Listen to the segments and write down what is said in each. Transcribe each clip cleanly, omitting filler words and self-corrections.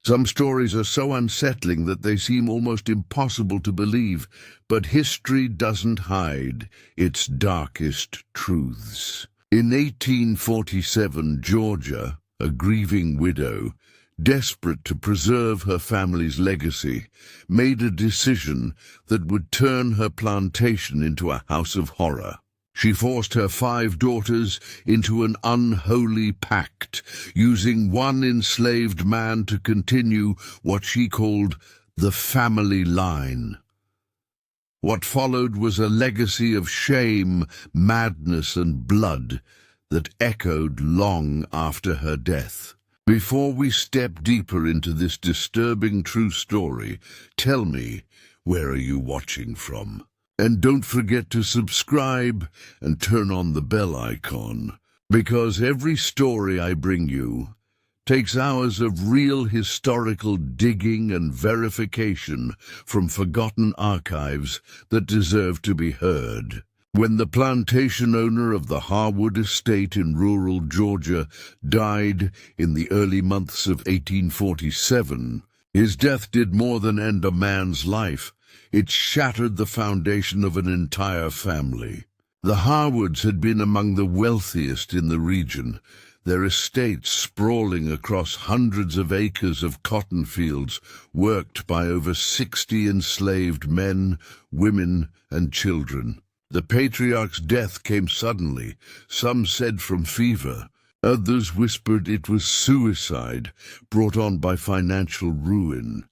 Some stories are so unsettling that they seem almost impossible to believe, but history doesn't hide its darkest truths. In 1847, Georgia, a grieving widow, desperate to preserve her family's legacy, made a decision that would turn her plantation into a house of horror. She forced her 5 daughters into an unholy pact, using one enslaved man to continue what she called the family line. What followed was a legacy of shame, madness, and blood that echoed long after her death. Before we step deeper into this disturbing true story, tell me, where are you watching from? And don't forget to subscribe and turn on the bell icon, because every story I bring you takes hours of real historical digging and verification from forgotten archives that deserve to be heard. When the plantation owner of the Harwood estate in rural Georgia died in the early months of 1847, his death did more than end a man's life. It shattered the foundation of an entire family. The Harwoods had been among the wealthiest in the region, their estates sprawling across hundreds of acres of cotton fields worked by over 60 enslaved men, women, and children. The patriarch's death came suddenly. Some said from fever. Others whispered it was suicide brought on by financial ruin.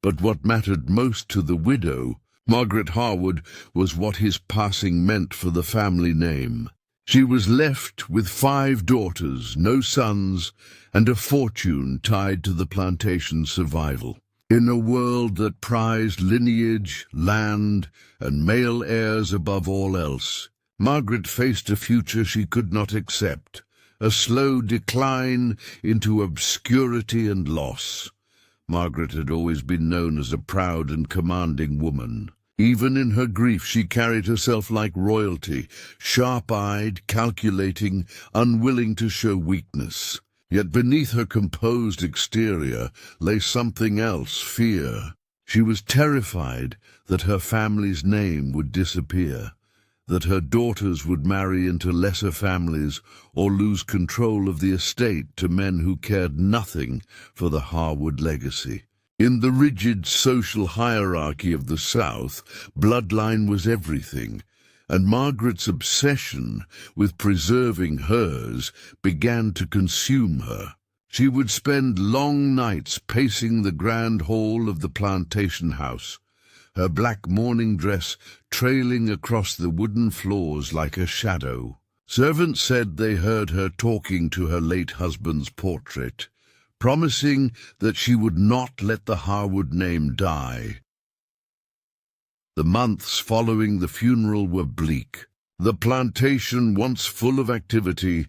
But what mattered most to the widow, Margaret Harwood, was what his passing meant for the family name. She was left with 5 daughters, no sons, and a fortune tied to the plantation's survival. In a world that prized lineage, land, and male heirs above all else, Margaret faced a future she could not accept, a slow decline into obscurity and loss. Margaret had always been known as a proud and commanding woman. Even in her grief, she carried herself like royalty, sharp-eyed, calculating, unwilling to show weakness. Yet beneath her composed exterior lay something else, fear. She was terrified that her family's name would disappear, that her daughters would marry into lesser families or lose control of the estate to men who cared nothing for the Harwood legacy. In the rigid social hierarchy of the South, bloodline was everything, and Margaret's obsession with preserving hers began to consume her. She would spend long nights pacing the grand hall of the plantation house, her black mourning dress trailing across the wooden floors like a shadow. Servants said they heard her talking to her late husband's portrait, promising that she would not let the Harwood name die. The months following the funeral were bleak. The plantation, once full of activity,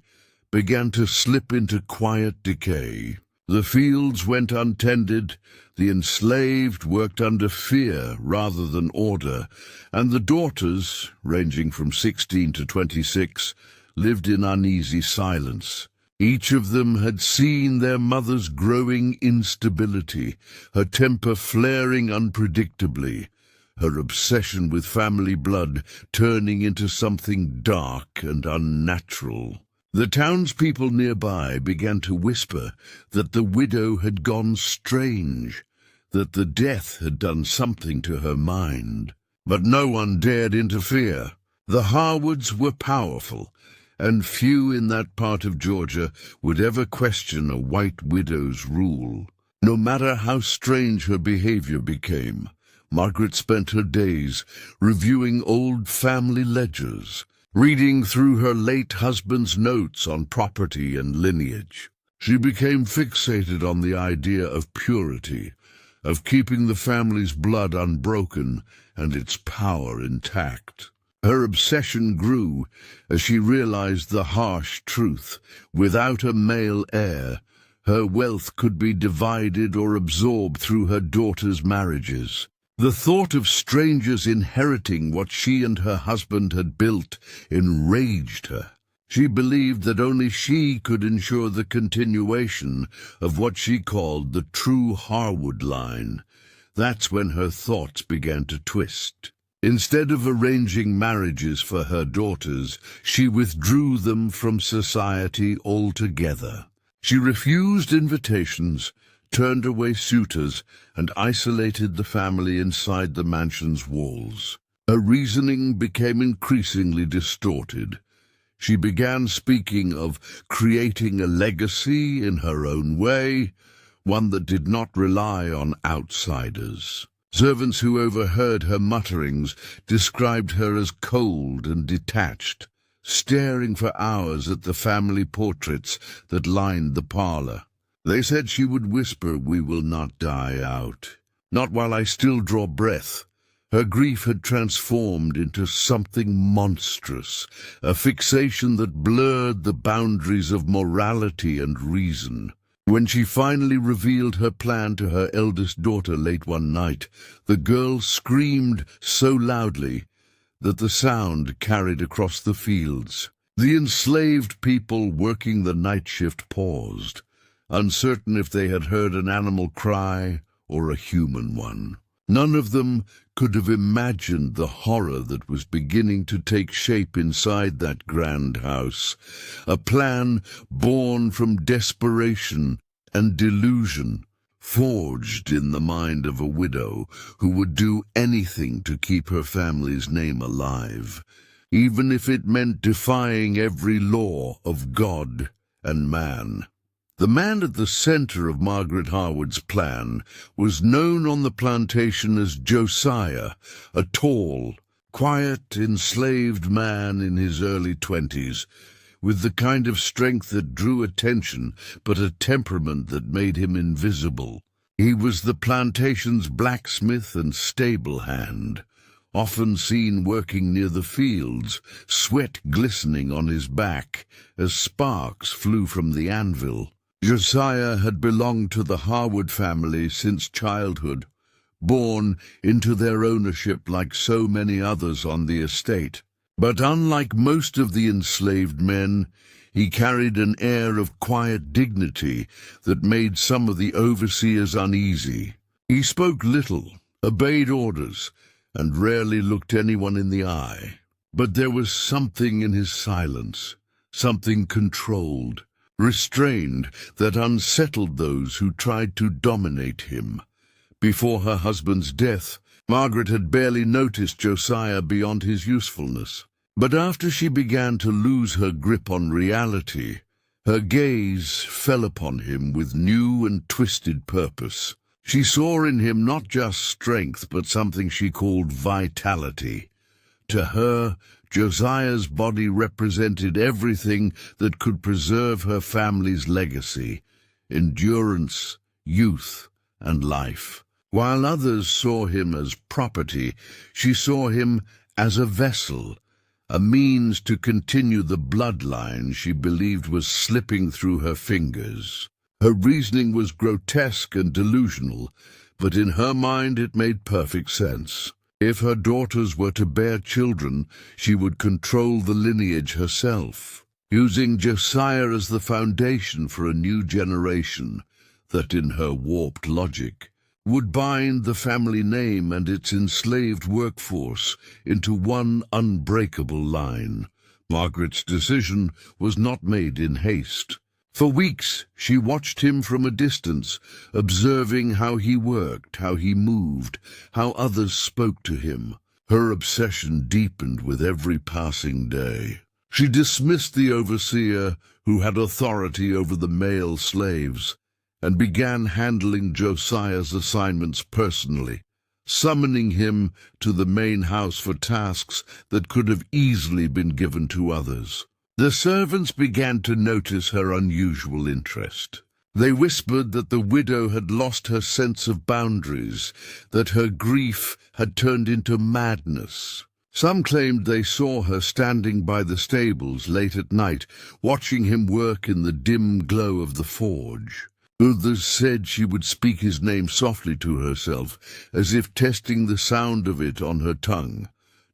began to slip into quiet decay. The fields went untended, the enslaved worked under fear rather than order, and the daughters, ranging from 16 to 26, lived in uneasy silence. Each of them had seen their mother's growing instability, her temper flaring unpredictably, her obsession with family blood turning into something dark and unnatural. The townspeople nearby began to whisper that the widow had gone strange, that the death had done something to her mind. But no one dared interfere. The Harwoods were powerful, and few in that part of Georgia would ever question a white widow's rule. No matter how strange her behavior became, Margaret spent her days reviewing old family ledgers, reading through her late husband's notes on property and lineage. She became fixated on the idea of purity, of keeping the family's blood unbroken and its power intact. Her obsession grew as she realized the harsh truth. Without a male heir, her wealth could be divided or absorbed through her daughters' marriages. The thought of strangers inheriting what she and her husband had built enraged her. She believed that only she could ensure the continuation of what she called the true Harwood line. That's when her thoughts began to twist. Instead of arranging marriages for her daughters, she withdrew them from society altogether. She refused invitations, turned away suitors, and isolated the family inside the mansion's walls. Her reasoning became increasingly distorted. She began speaking of creating a legacy in her own way, one that did not rely on outsiders. Servants who overheard her mutterings described her as cold and detached, staring for hours at the family portraits that lined the parlor. They said she would whisper, "We will not die out. Not while I still draw breath." Her grief had transformed into something monstrous, a fixation that blurred the boundaries of morality and reason. When she finally revealed her plan to her eldest daughter late one night, the girl screamed so loudly that the sound carried across the fields. The enslaved people working the night shift paused, uncertain if they had heard an animal cry or a human one. None of them could have imagined the horror that was beginning to take shape inside that grand house, a plan born from desperation and delusion, forged in the mind of a widow who would do anything to keep her family's name alive, even if it meant defying every law of God and man. The man at the center of Margaret Harwood's plan was known on the plantation as Josiah, a tall, quiet, enslaved man in his early 20s, with the kind of strength that drew attention, but a temperament that made him invisible. He was the plantation's blacksmith and stable hand, often seen working near the fields, sweat glistening on his back as sparks flew from the anvil. Josiah had belonged to the Harwood family since childhood, born into their ownership like so many others on the estate. But unlike most of the enslaved men, he carried an air of quiet dignity that made some of the overseers uneasy. He spoke little, obeyed orders, and rarely looked anyone in the eye. But there was something in his silence, something controlled, restrained, that unsettled those who tried to dominate him. Before her husband's death, Margaret had barely noticed Josiah beyond his usefulness. But after she began to lose her grip on reality, her gaze fell upon him with new and twisted purpose. She saw in him not just strength, but something she called vitality. To her, Josiah's body represented everything that could preserve her family's legacy: endurance, youth, and life. While others saw him as property, she saw him as a vessel, a means to continue the bloodline she believed was slipping through her fingers. Her reasoning was grotesque and delusional, but in her mind it made perfect sense. If her daughters were to bear children, she would control the lineage herself, using Josiah as the foundation for a new generation that, in her warped logic, would bind the family name and its enslaved workforce into one unbreakable line. Margaret's decision was not made in haste. For weeks she watched him from a distance, observing how he worked, how he moved, how others spoke to him. Her obsession deepened with every passing day. She dismissed the overseer who had authority over the male slaves, and began handling Josiah's assignments personally, summoning him to the main house for tasks that could have easily been given to others. The servants began to notice her unusual interest. They whispered that the widow had lost her sense of boundaries, that her grief had turned into madness. Some claimed they saw her standing by the stables late at night, watching him work in the dim glow of the forge. Others said she would speak his name softly to herself, as if testing the sound of it on her tongue.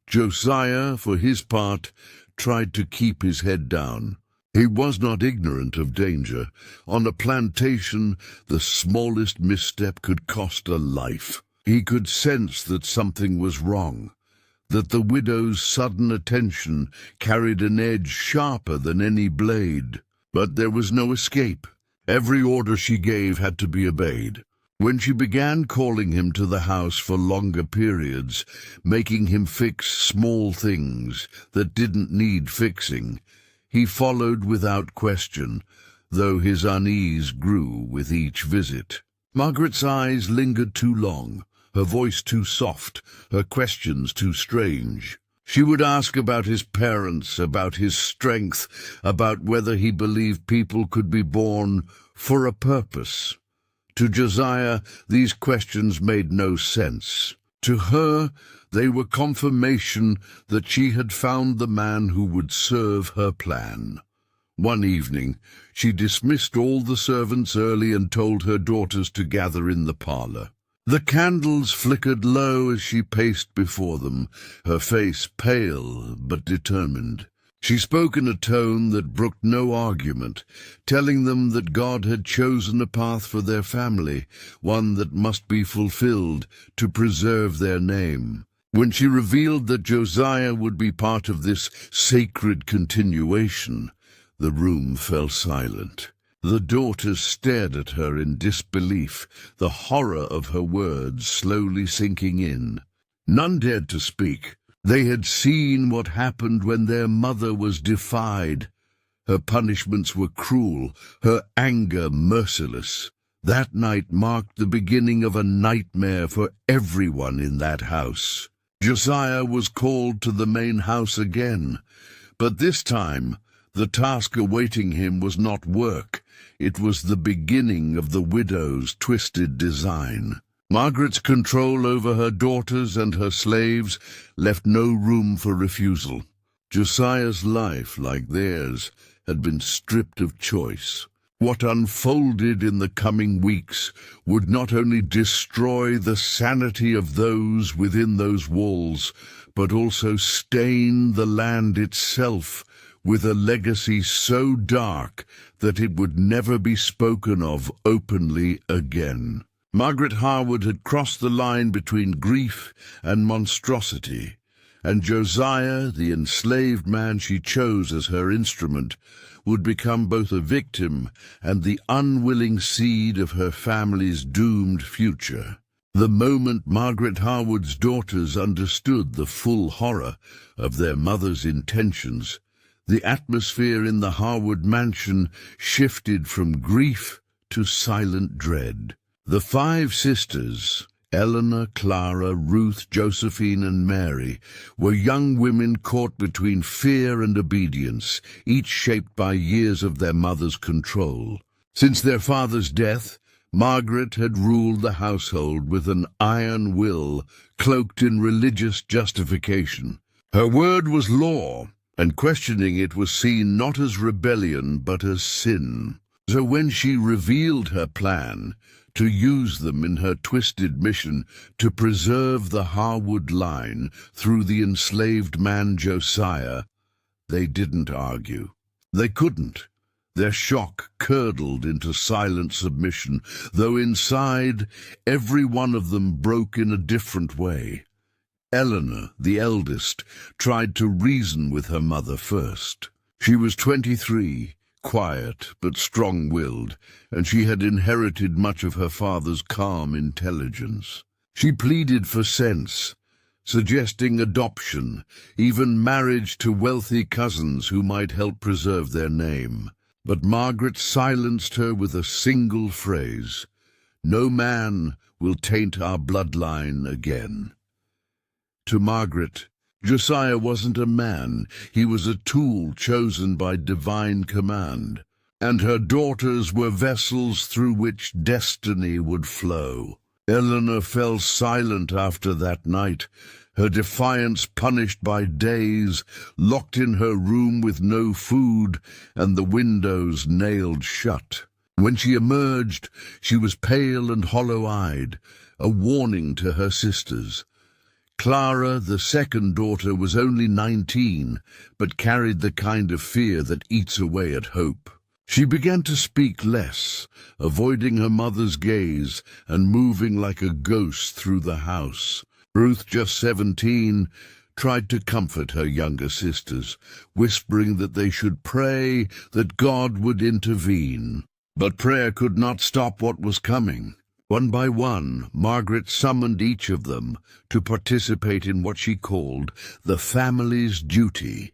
Josiah, for his part, tried to keep his head down. He was not ignorant of danger. On a plantation, the smallest misstep could cost a life. He could sense that something was wrong, that the widow's sudden attention carried an edge sharper than any blade. But there was no escape. Every order she gave had to be obeyed. When she began calling him to the house for longer periods, making him fix small things that didn't need fixing, he followed without question, though his unease grew with each visit. Margaret's eyes lingered too long, her voice too soft, her questions too strange. She would ask about his parents, about his strength, about whether he believed people could be born for a purpose. To Josiah, these questions made no sense. To her, they were confirmation that she had found the man who would serve her plan. One evening, she dismissed all the servants early and told her daughters to gather in the parlor. The candles flickered low as she paced before them, her face pale but determined. She spoke in a tone that brooked no argument, telling them that God had chosen a path for their family, one that must be fulfilled to preserve their name. When she revealed that Josiah would be part of this sacred continuation, the room fell silent. The daughters stared at her in disbelief, the horror of her words slowly sinking in. None dared to speak. They had seen what happened when their mother was defied. Her punishments were cruel, her anger merciless. That night marked the beginning of a nightmare for everyone in that house. Josiah was called to the main house again, but this time the task awaiting him was not work. It was the beginning of the widow's twisted design. Margaret's control over her daughters and her slaves left no room for refusal. Josiah's life, like theirs, had been stripped of choice. What unfolded in the coming weeks would not only destroy the sanity of those within those walls, but also stain the land itself with a legacy so dark that it would never be spoken of openly again. Margaret Harwood had crossed the line between grief and monstrosity, and Josiah, the enslaved man she chose as her instrument, would become both a victim and the unwilling seed of her family's doomed future. The moment Margaret Harwood's daughters understood the full horror of their mother's intentions, the atmosphere in the Harwood mansion shifted from grief to silent dread. The 5 sisters, Eleanor, Clara, Ruth, Josephine, and Mary, were young women caught between fear and obedience, each shaped by years of their mother's control. Since their father's death, Margaret had ruled the household with an iron will cloaked in religious justification. Her word was law, and questioning it was seen not as rebellion but as sin. So when she revealed her plan to use them in her twisted mission to preserve the Harwood line through the enslaved man Josiah, they didn't argue. They couldn't. Their shock curdled into silent submission, though inside every one of them broke in a different way. Eleanor, the eldest, tried to reason with her mother first. She was 23, quiet but strong-willed, and she had inherited much of her father's calm intelligence. She pleaded for sense, suggesting adoption, even marriage to wealthy cousins who might help preserve their name. But Margaret silenced her with a single phrase: "No man will taint our bloodline again." To Margaret, Josiah wasn't a man, he was a tool chosen by divine command, and her daughters were vessels through which destiny would flow. Eleanor fell silent after that night, her defiance punished by days, locked in her room with no food and the windows nailed shut. When she emerged, she was pale and hollow-eyed, a warning to her sisters. Clara, the second daughter, was only 19, but carried the kind of fear that eats away at hope. She began to speak less, avoiding her mother's gaze and moving like a ghost through the house. Ruth, just 17, tried to comfort her younger sisters, whispering that they should pray that God would intervene. But prayer could not stop what was coming. One by one, Margaret summoned each of them to participate in what she called the family's duty.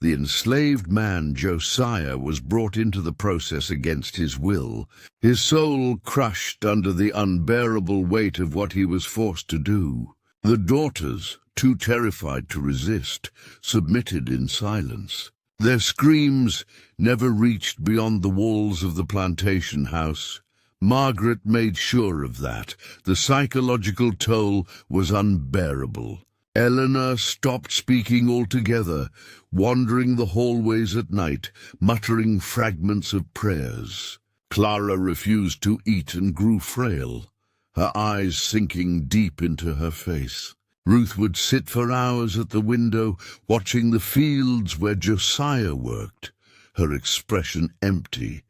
The enslaved man, Josiah, was brought into the process against his will, his soul crushed under the unbearable weight of what he was forced to do. The daughters, too terrified to resist, submitted in silence. Their screams never reached beyond the walls of the plantation house. Margaret made sure of that. The psychological toll was unbearable. Eleanor stopped speaking altogether, wandering the hallways at night, muttering fragments of prayers. Clara refused to eat and grew frail, her eyes sinking deep into her face. Ruth would sit for hours at the window, watching the fields where Josiah worked, her expression empty,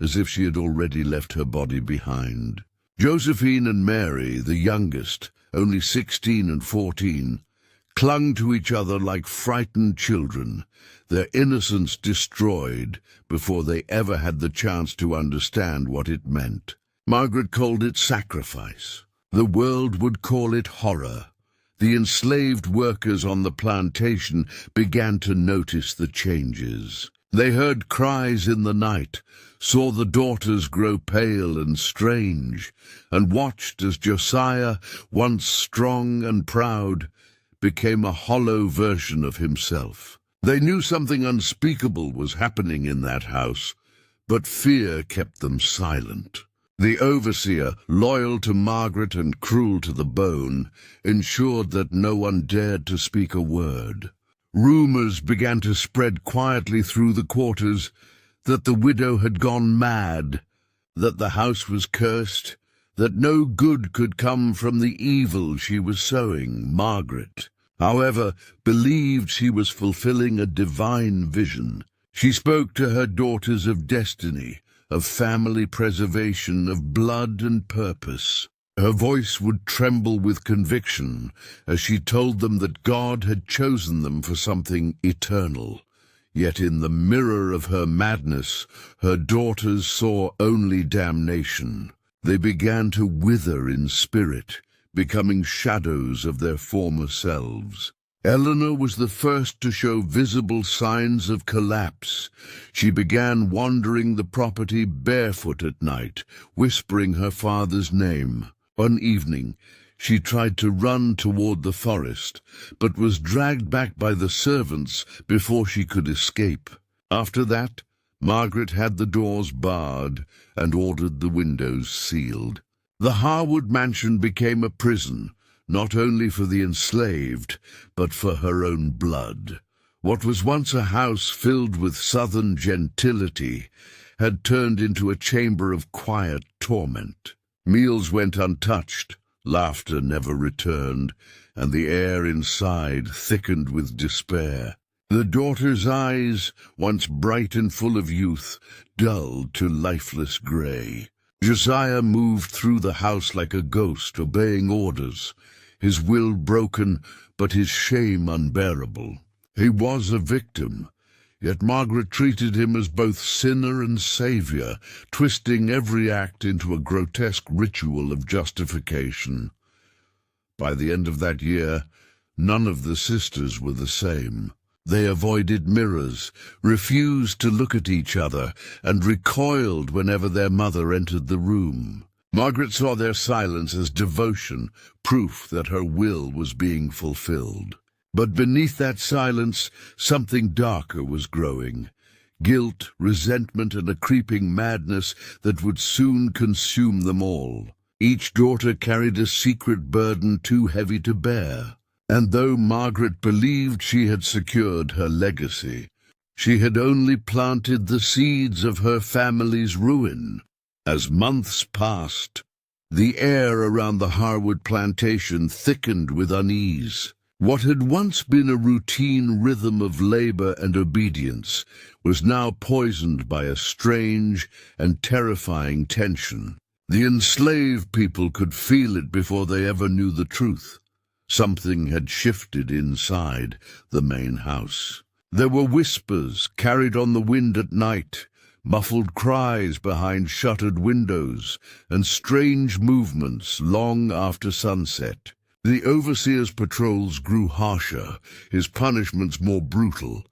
as if she had already left her body behind. Josephine and Mary, the youngest, only 16 and 14, clung to each other like frightened children, their innocence destroyed before they ever had the chance to understand what it meant. Margaret called it sacrifice. The world would call it horror. The enslaved workers on the plantation began to notice the changes. They heard cries in the night, saw the daughters grow pale and strange, and watched as Josiah, once strong and proud, became a hollow version of himself. They knew something unspeakable was happening in that house, but fear kept them silent. The overseer, loyal to Margaret and cruel to the bone, ensured that no one dared to speak a word. Rumors began to spread quietly through the quarters that the widow had gone mad, that the house was cursed, that no good could come from the evil she was sowing. Margaret, however, believed she was fulfilling a divine vision. She spoke to her daughters of destiny, of family preservation, of blood and purpose. Her voice would tremble with conviction as she told them that God had chosen them for something eternal. Yet in the mirror of her madness, her daughters saw only damnation. They began to wither in spirit, becoming shadows of their former selves. Eleanor was the first to show visible signs of collapse. She began wandering the property barefoot at night, whispering her father's name. One evening, she tried to run toward the forest, but was dragged back by the servants before she could escape. After that, Margaret had the doors barred and ordered the windows sealed. The Harwood mansion became a prison, not only for the enslaved, but for her own blood. What was once a house filled with southern gentility had turned into a chamber of quiet torment. Meals went untouched, laughter never returned, and the air inside thickened with despair. The daughter's eyes, once bright and full of youth, dulled to lifeless gray. Josiah moved through the house like a ghost, obeying orders, his will broken, but his shame unbearable. He was a victim, yet Margaret treated him as both sinner and savior, twisting every act into a grotesque ritual of justification. By the end of that year, none of the sisters were the same. They avoided mirrors, refused to look at each other, and recoiled whenever their mother entered the room. Margaret saw their silence as devotion, proof that her will was being fulfilled. But beneath that silence, something darker was growing. Guilt, resentment, and a creeping madness that would soon consume them all. Each daughter carried a secret burden too heavy to bear. And though Margaret believed she had secured her legacy, she had only planted the seeds of her family's ruin. As months passed, The air around the Harwood plantation thickened with unease. What had once been a routine rhythm of labor and obedience was now poisoned by a strange and terrifying tension. The enslaved people could feel it before they ever knew the truth. Something had shifted inside the main house. There were whispers carried on the wind at night, muffled cries behind shuttered windows, and strange movements long after sunset. The overseer's patrols grew harsher, his punishments more brutal,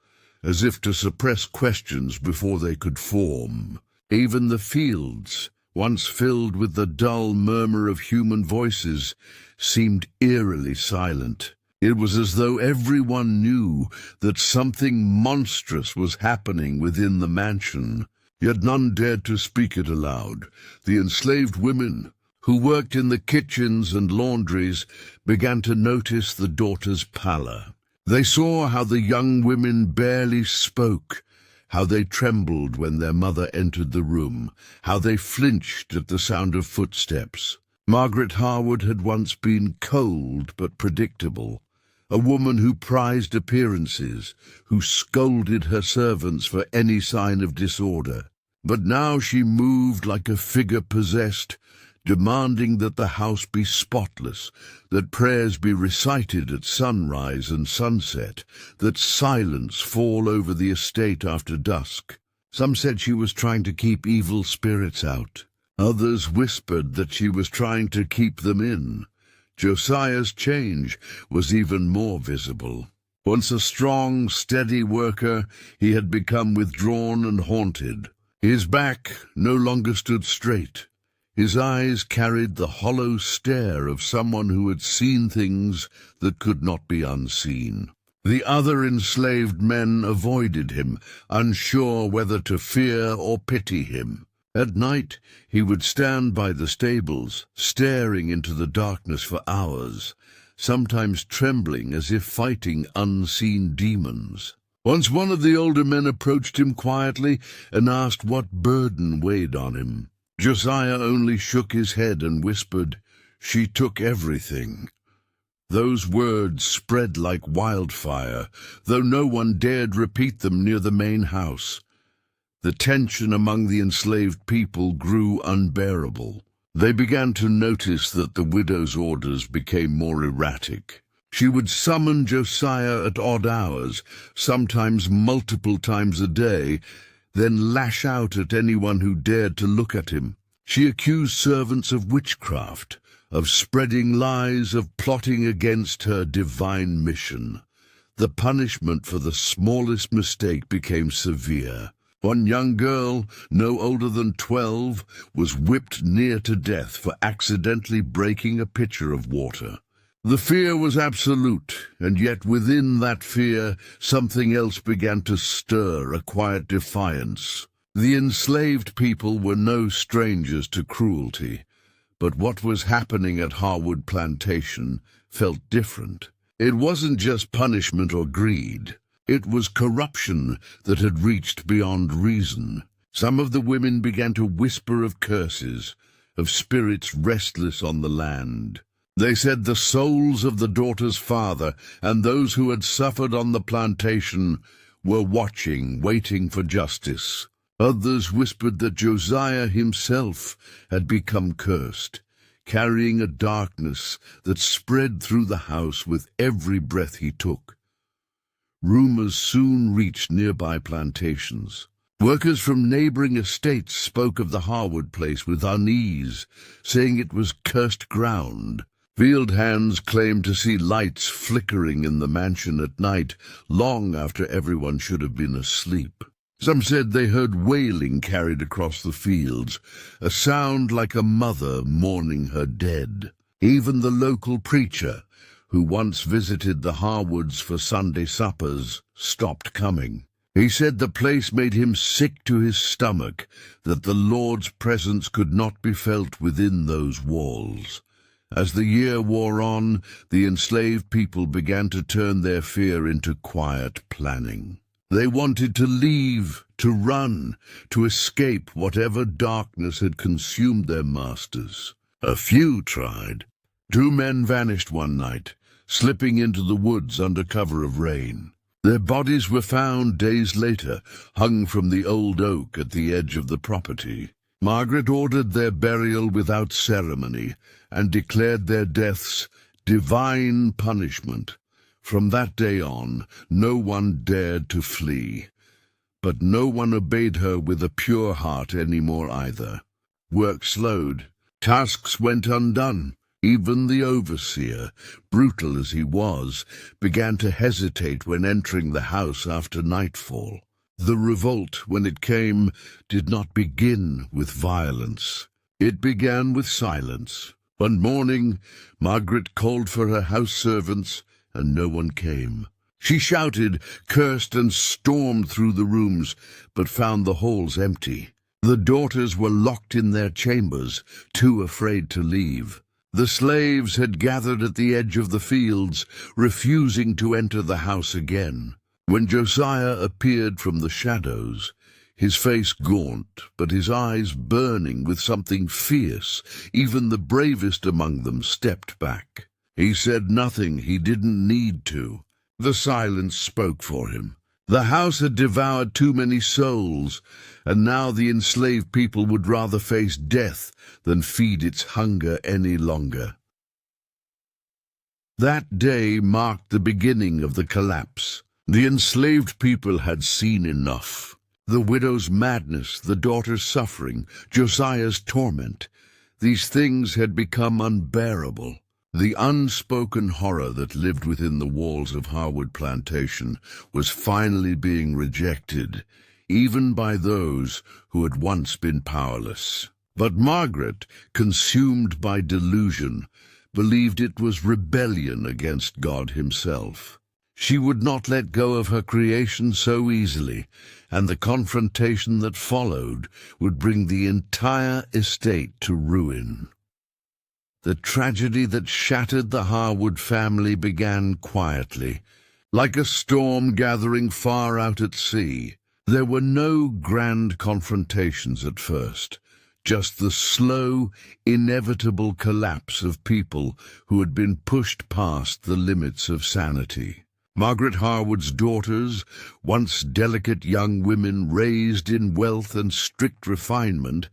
as if to suppress questions before they could form. Even the fields, once filled with the dull murmur of human voices, seemed eerily silent. It was as though everyone knew that something monstrous was happening within the mansion, yet none dared to speak it aloud. The enslaved women, who worked in the kitchens and laundries, began to notice the daughter's pallor. They saw how the young women barely spoke, how they trembled when their mother entered the room, how they flinched at the sound of footsteps. Margaret Harwood had once been cold but predictable, a woman who prized appearances, who scolded her servants for any sign of disorder. But now she moved like a figure possessed, demanding that the house be spotless, that prayers be recited at sunrise and sunset, that silence fall over the estate after dusk. Some said she was trying to keep evil spirits out. Others whispered that she was trying to keep them in. Josiah's change was even more visible. Once a strong, steady worker, he had become withdrawn and haunted. His back no longer stood straight. His eyes carried the hollow stare of someone who had seen things that could not be unseen. The other enslaved men avoided him, unsure whether to fear or pity him. At night he would stand by the stables, staring into the darkness for hours, sometimes trembling as if fighting unseen demons. Once one of the older men approached him quietly and asked what burden weighed on him. Josiah only shook his head and whispered, "She took everything." Those words spread like wildfire, though no one dared repeat them near the main house. The tension among the enslaved people grew unbearable. They began to notice that the widow's orders became more erratic. She would summon Josiah at odd hours, sometimes multiple times a day, then lash out at anyone who dared to look at him. She accused servants of witchcraft, of spreading lies, of plotting against her divine mission. The punishment for the smallest mistake became severe. One young girl, no older than 12, was whipped near to death for accidentally breaking a pitcher of water. The fear was absolute, and yet within that fear something else began to stir, a quiet defiance. The enslaved people were no strangers to cruelty, but what was happening at Harwood Plantation felt different. It wasn't just punishment or greed. It was corruption that had reached beyond reason. Some of the women began to whisper of curses, of spirits restless on the land. They said the souls of the daughter's father and those who had suffered on the plantation were watching, waiting for justice. Others whispered that Josiah himself had become cursed, carrying a darkness that spread through the house with every breath he took. Rumors soon reached nearby plantations. Workers from neighboring estates spoke of the Harwood place with unease, saying it was cursed ground. Field hands claimed to see lights flickering in the mansion at night, long after everyone should have been asleep. Some said they heard wailing carried across the fields, a sound like a mother mourning her dead. Even the local preacher, who once visited the Harwoods for Sunday suppers, stopped coming. He said the place made him sick to his stomach, that the Lord's presence could not be felt within those walls. As the year wore on, the enslaved people began to turn their fear into quiet planning. They wanted to leave, to run, to escape whatever darkness had consumed their masters. A few tried. 2 men vanished one night, slipping into the woods under cover of rain. Their bodies were found days later, hung from the old oak at the edge of the property. Margaret ordered their burial without ceremony and declared their deaths divine punishment. From that day on, no one dared to flee. But no one obeyed her with a pure heart any more either. Work slowed. Tasks went undone. Even the overseer, brutal as he was, began to hesitate when entering the house after nightfall. The revolt, when it came, did not begin with violence. It began with silence. One morning, Margaret called for her house servants, and no one came. She shouted, cursed, and stormed through the rooms, but found the halls empty. The daughters were locked in their chambers, too afraid to leave. The slaves had gathered at the edge of the fields, refusing to enter the house again. When Josiah appeared from the shadows, his face gaunt, but his eyes burning with something fierce, even the bravest among them stepped back. He said nothing he didn't need to. The silence spoke for him. The house had devoured too many souls, and now the enslaved people would rather face death than feed its hunger any longer. That day marked the beginning of the collapse. The enslaved people had seen enough. The widow's madness, the daughter's suffering, Josiah's torment. These things had become unbearable. The unspoken horror that lived within the walls of Harwood Plantation was finally being rejected, even by those who had once been powerless. But Margaret, consumed by delusion, believed it was rebellion against God himself. She would not let go of her creation so easily, and the confrontation that followed would bring the entire estate to ruin. The tragedy that shattered the Harwood family began quietly, like a storm gathering far out at sea. There were no grand confrontations at first, just the slow, inevitable collapse of people who had been pushed past the limits of sanity. Margaret Harwood's daughters, once delicate young women raised in wealth and strict refinement,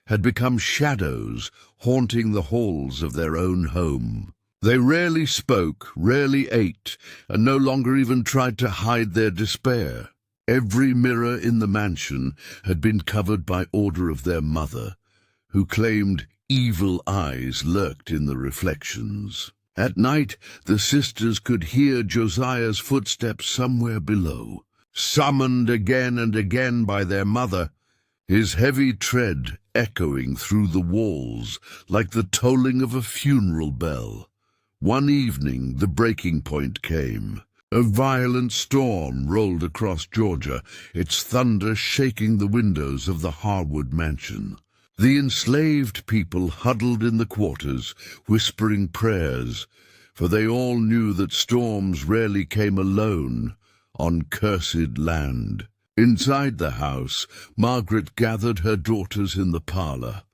had become shadows haunting the halls of their own home. They rarely spoke, rarely ate, and no longer even tried to hide their despair. Every mirror in the mansion had been covered by order of their mother, who claimed evil eyes lurked in the reflections. At night, the sisters could hear Josiah's footsteps somewhere below, summoned again and again by their mother, his heavy tread echoing through the walls like the tolling of a funeral bell. One evening, the breaking point came. A violent storm rolled across Georgia, its thunder shaking the windows of the Harwood mansion. The enslaved people huddled in the quarters, whispering prayers, for they all knew that storms rarely came alone on cursed land. Inside the house, Margaret gathered her daughters in the parlor,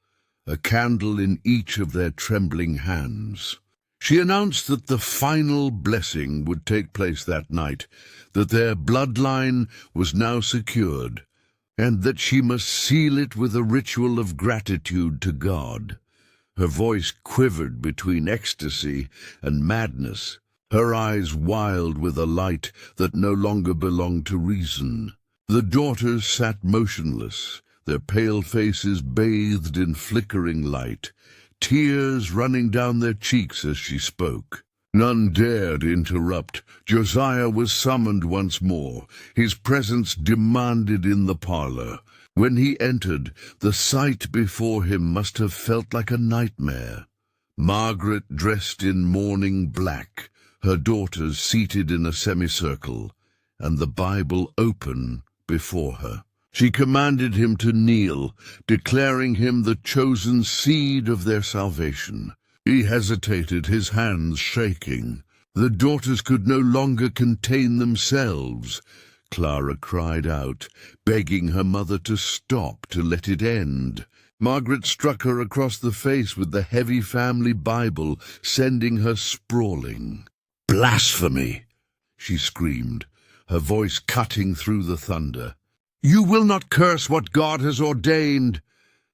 a candle in each of their trembling hands. She announced that the final blessing would take place that night, that their bloodline was now secured, and that she must seal it with a ritual of gratitude to God. Her voice quivered between ecstasy and madness, her eyes wild with a light that no longer belonged to reason. The daughters sat motionless, their pale faces bathed in flickering light, tears running down their cheeks as she spoke. None dared interrupt. Josiah was summoned once more, his presence demanded in the parlor. When he entered, the sight before him must have felt like a nightmare. Margaret dressed in mourning black, her daughters seated in a semicircle, and the Bible open before her. She commanded him to kneel, declaring him the chosen seed of their salvation. He hesitated, his hands shaking. The daughters could no longer contain themselves. Clara cried out, begging her mother to stop, to let it end. Margaret struck her across the face with the heavy family Bible, sending her sprawling. "Blasphemy!" she screamed, her voice cutting through the thunder. "You will not curse what God has ordained!"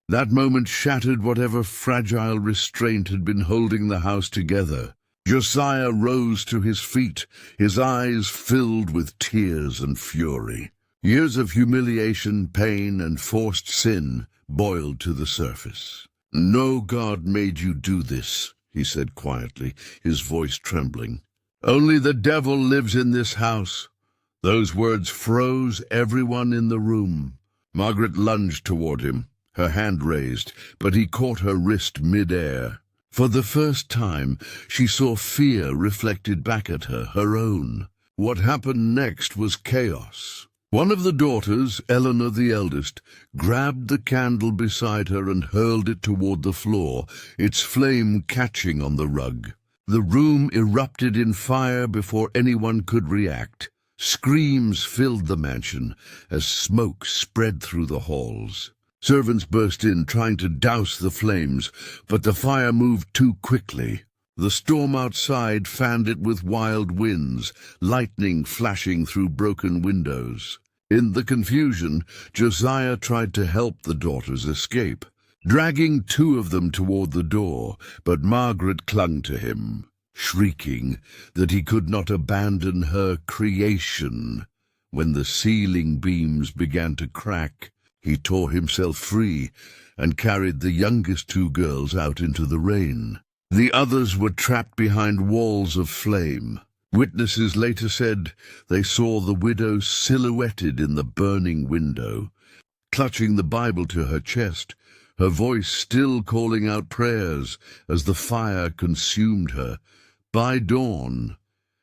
That moment shattered whatever fragile restraint had been holding the house together. Josiah rose to his feet, his eyes filled with tears and fury. Years of humiliation, pain, and forced sin boiled to the surface. "No God made you do this," he said quietly, his voice trembling. "Only the devil lives in this house." Those words froze everyone in the room. Margaret lunged toward him, her hand raised, but he caught her wrist mid-air. For the first time, she saw fear reflected back at her, her own. What happened next was chaos. One of the daughters, Eleanor the eldest, grabbed the candle beside her and hurled it toward the floor, its flame catching on the rug. The room erupted in fire before anyone could react. Screams filled the mansion as smoke spread through the halls. Servants burst in, trying to douse the flames, but the fire moved too quickly. The storm outside fanned it with wild winds, lightning flashing through broken windows. In the confusion, Josiah tried to help the daughters escape, dragging two of them toward the door, but Margaret clung to him, shrieking that he could not abandon her creation. When the ceiling beams began to crack, he tore himself free and carried the youngest two girls out into the rain. The others were trapped behind walls of flame. Witnesses later said they saw the widow silhouetted in the burning window, clutching the Bible to her chest, her voice still calling out prayers as the fire consumed her. By dawn,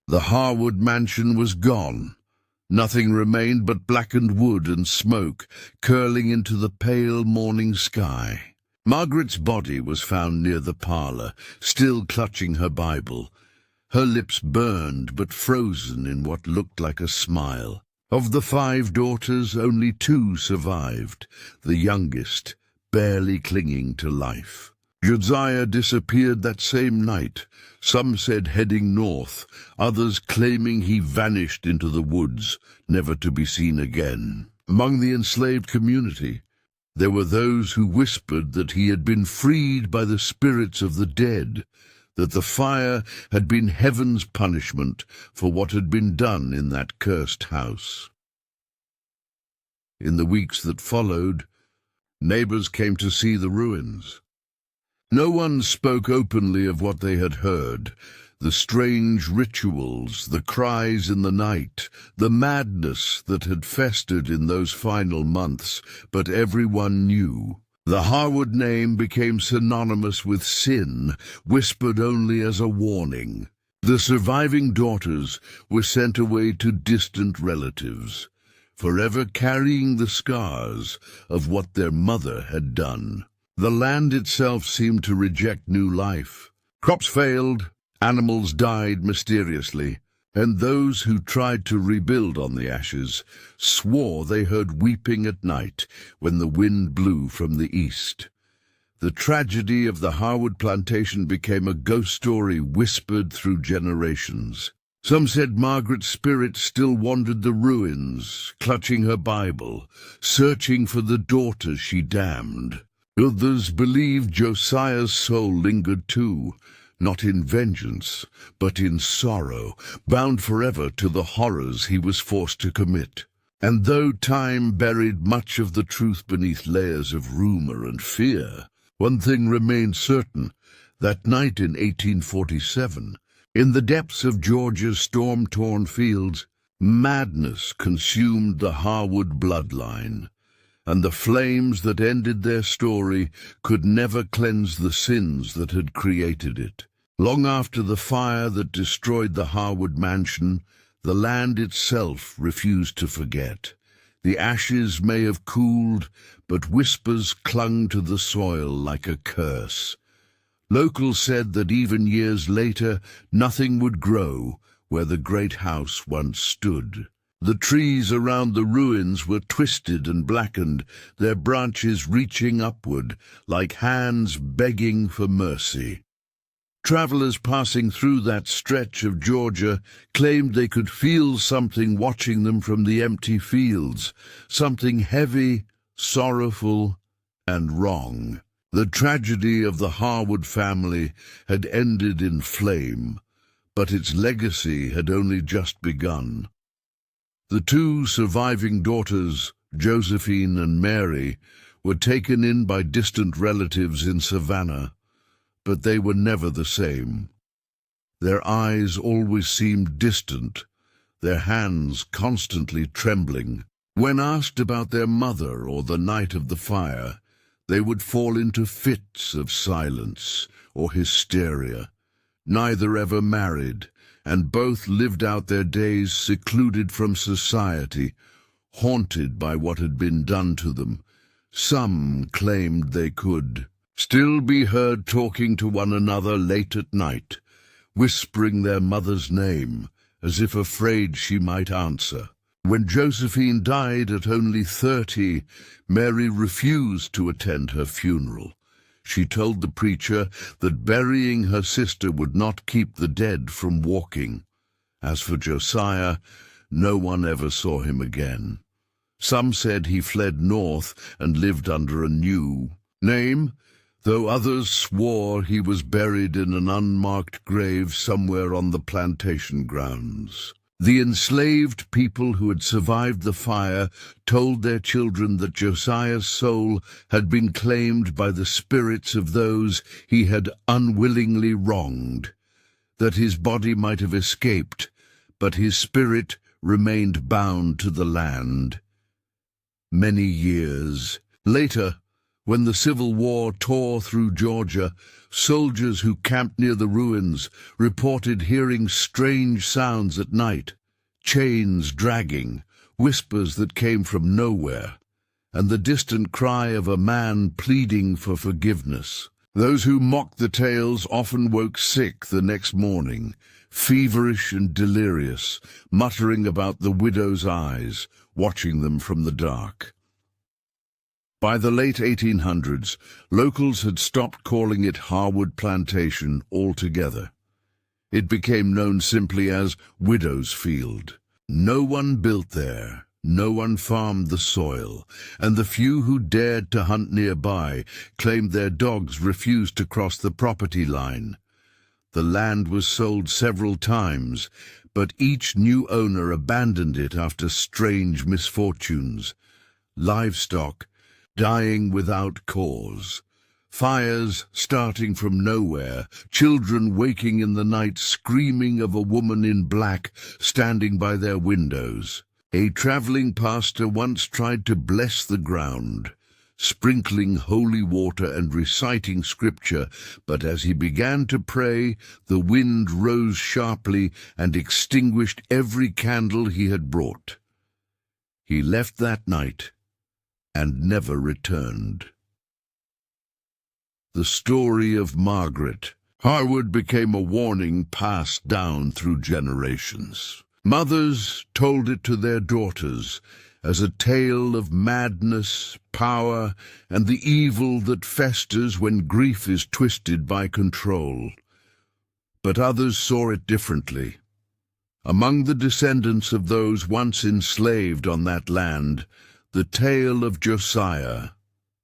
the Harwood mansion was gone. Nothing remained but blackened wood and smoke curling into the pale morning sky. Margaret's body was found near the parlor, still clutching her Bible. Her lips burned but frozen in what looked like a smile. Of the 5 daughters, only 2 survived, the youngest barely clinging to life. Josiah disappeared that same night, some said heading north, others claiming he vanished into the woods, never to be seen again. Among the enslaved community, there were those who whispered that he had been freed by the spirits of the dead, that the fire had been heaven's punishment for what had been done in that cursed house. In the weeks that followed, neighbors came to see the ruins. No one spoke openly of what they had heard, the strange rituals, the cries in the night, the madness that had festered in those final months, but everyone knew. The Harwood name became synonymous with sin, whispered only as a warning. The surviving daughters were sent away to distant relatives, forever carrying the scars of what their mother had done. The land itself seemed to reject new life. Crops failed, animals died mysteriously, and those who tried to rebuild on the ashes swore they heard weeping at night when the wind blew from the east. The tragedy of the Harwood plantation became a ghost story whispered through generations. Some said Margaret's spirit still wandered the ruins, clutching her Bible, searching for the daughters she damned. Others believed Josiah's soul lingered too, not in vengeance, but in sorrow, bound forever to the horrors he was forced to commit. And though time buried much of the truth beneath layers of rumor and fear, one thing remained certain. That night in 1847, in the depths of Georgia's storm-torn fields, madness consumed the Harwood bloodline, and the flames that ended their story could never cleanse the sins that had created it. Long after the fire that destroyed the Harwood mansion, the land itself refused to forget. The ashes may have cooled, but whispers clung to the soil like a curse. Locals said that even years later, nothing would grow where the great house once stood. The trees around the ruins were twisted and blackened, their branches reaching upward, like hands begging for mercy. Travelers passing through that stretch of Georgia claimed they could feel something watching them from the empty fields, something heavy, sorrowful, and wrong. The tragedy of the Harwood family had ended in flame, but its legacy had only just begun. The two surviving daughters, Josephine and Mary, were taken in by distant relatives in Savannah, but they were never the same. Their eyes always seemed distant, their hands constantly trembling. When asked about their mother or the night of the fire, they would fall into fits of silence or hysteria. Neither ever married, and both lived out their days secluded from society, haunted by what had been done to them. Some claimed they could still be heard talking to one another late at night, whispering their mother's name, as if afraid she might answer. When Josephine died at only 30, Mary refused to attend her funeral. She told the preacher that burying her sister would not keep the dead from walking. As for Josiah, no one ever saw him again. Some said he fled north and lived under a new name, though others swore he was buried in an unmarked grave somewhere on the plantation grounds. The enslaved people who had survived the fire told their children that Josiah's soul had been claimed by the spirits of those he had unwillingly wronged, that his body might have escaped, but his spirit remained bound to the land. Many years later, when the Civil War tore through Georgia, soldiers who camped near the ruins reported hearing strange sounds at night, chains dragging, whispers that came from nowhere, and the distant cry of a man pleading for forgiveness. Those who mocked the tales often woke sick the next morning, feverish and delirious, muttering about the widow's eyes, watching them from the dark. By the late 1800s, locals had stopped calling it Harwood Plantation altogether. It became known simply as Widow's Field. No one built there, no one farmed the soil, and the few who dared to hunt nearby claimed their dogs refused to cross the property line. The land was sold several times, but each new owner abandoned it after strange misfortunes. Livestock dying without cause, fires starting from nowhere, children waking in the night screaming of a woman in black standing by their windows. A traveling pastor once tried to bless the ground, sprinkling holy water and reciting scripture, but as he began to pray, the wind rose sharply and extinguished every candle he had brought. He left that night and never returned. The story of Margaret. Harwood became a warning passed down through generations. Mothers told it to their daughters as a tale of madness, power, and the evil that festers when grief is twisted by control. But others saw it differently. Among the descendants of those once enslaved on that land, the tale of Josiah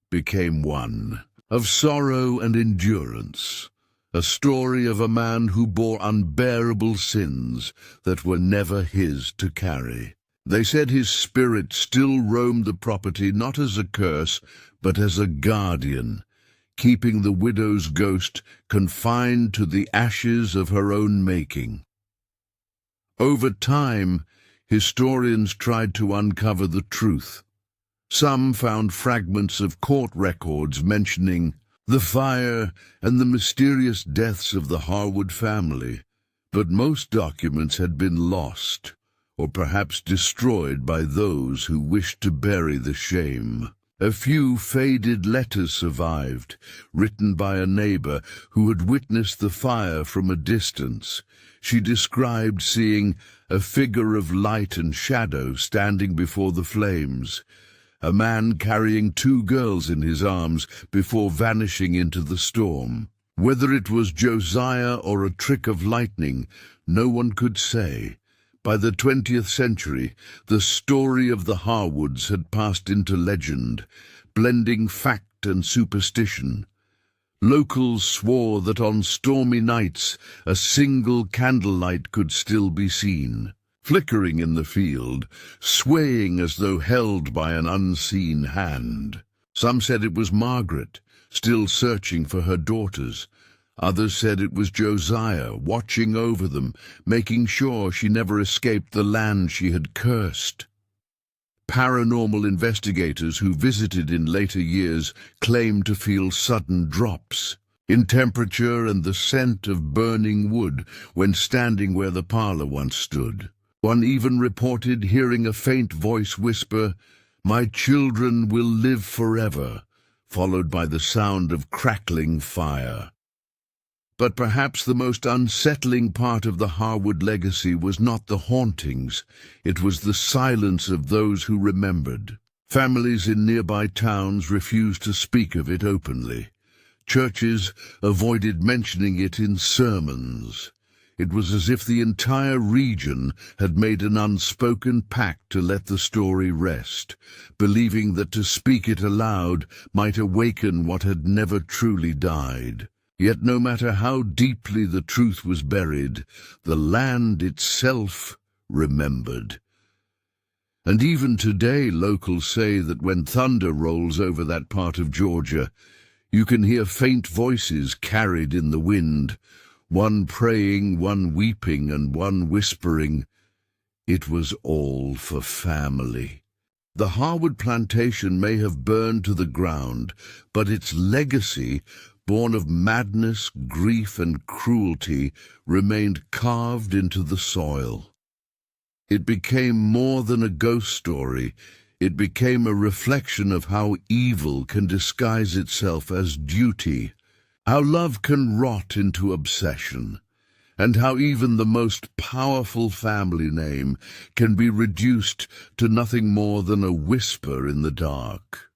became one of sorrow and endurance, a story of a man who bore unbearable sins that were never his to carry. They said his spirit still roamed the property not as a curse, but as a guardian, keeping the widow's ghost confined to the ashes of her own making. Over time, historians tried to uncover the truth. Some found fragments of court records mentioning the fire and the mysterious deaths of the Harwood family, but most documents had been lost, or perhaps destroyed by those who wished to bury the shame. A few faded letters survived, written by a neighbor who had witnessed the fire from a distance. She described seeing a figure of light and shadow standing before the flames, a man carrying 2 girls in his arms before vanishing into the storm. Whether it was Josiah or a trick of lightning, no one could say. By the 20th century, the story of the Harwoods had passed into legend, blending fact and superstition. Locals swore that on stormy nights a single candlelight could still be seen, flickering in the field, swaying as though held by an unseen hand. Some said it was Margaret, still searching for her daughters. Others said it was Josiah, watching over them, making sure she never escaped the land she had cursed. Paranormal investigators who visited in later years claimed to feel sudden drops in temperature and the scent of burning wood when standing where the parlor once stood. One even reported hearing a faint voice whisper, "My children will live forever," followed by the sound of crackling fire. But perhaps the most unsettling part of the Harwood legacy was not the hauntings, it was the silence of those who remembered. Families in nearby towns refused to speak of it openly. Churches avoided mentioning it in sermons. It was as if the entire region had made an unspoken pact to let the story rest, believing that to speak it aloud might awaken what had never truly died. Yet no matter how deeply the truth was buried, the land itself remembered. And even today locals say that when thunder rolls over that part of Georgia, you can hear faint voices carried in the wind, one praying, one weeping, and one whispering, "It was all for family." The Harwood plantation may have burned to the ground, but its legacy, born of madness, grief, and cruelty, remained carved into the soil. It became more than a ghost story. It became a reflection of how evil can disguise itself as duty, how love can rot into obsession, and how even the most powerful family name can be reduced to nothing more than a whisper in the dark.